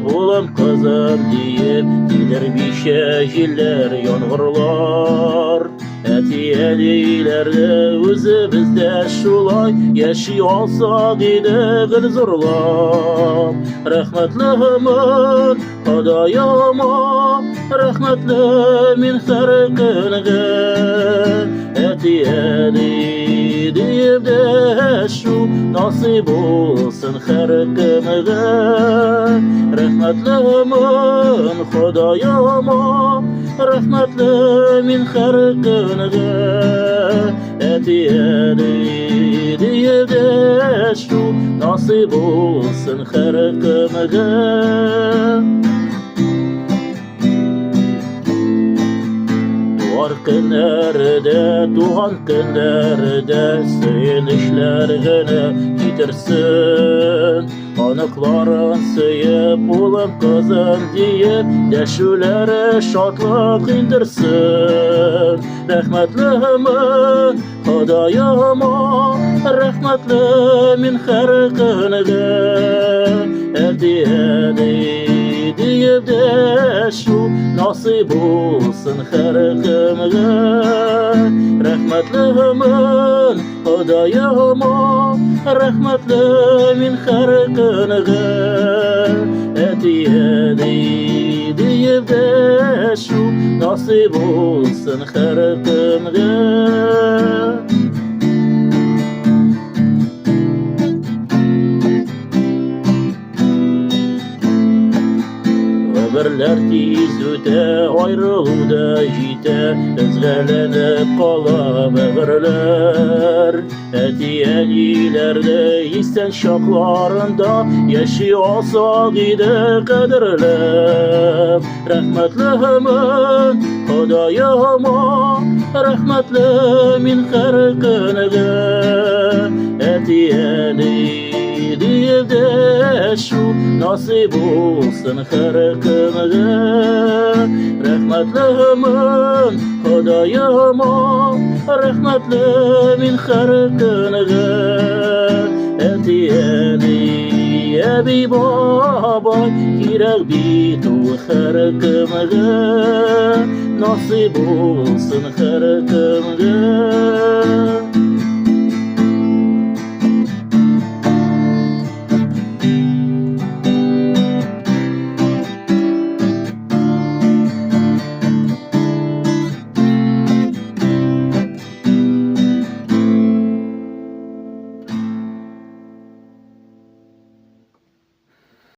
bulum kızım deyip gider bişejiller yağmurlar. Etiyelilerde özümüzde şulay yaşıyorsak idik zorlap. Rahmetlihmin Xudayama, rahmetli min her günüge. Etiyeli deyip de şu nasip olsun her günüge. Rahmetlimin Xudayama, rahmetli min her günüge. Etiyeli deyip de şu nasip olsun her günüge. Doğar günlerde, doğan günlerde sevinçler gene getirsin. Anıkların sıyıp oğlum kızım deyip deşülere şatlık indirsin. Rahmetlimin Xudayama, rahmetli min her günüge. Erdiyeni deyip de şu nasip olsun her kimge. Rahmetlimin Xudayama, rahmetli min her günüge. Etiyeni deyip de şu nasip olsun her kimge. Ömürler tiz öte, ayrılıda jite, özgelenip kalam ömürler. Etiyelilerde, isten şaklarında yaşıyorsak idik kadirlep. Rahmetlimin Xudayama, rahmetli min her günüge. Etiyeli deyip de şu nasip olsun her kimge. Rahmetlimin Xudayama, rahmetli min her günüge. Etiyeli ebi baba kirek bitu her kimge. Nasip olsun her kimge.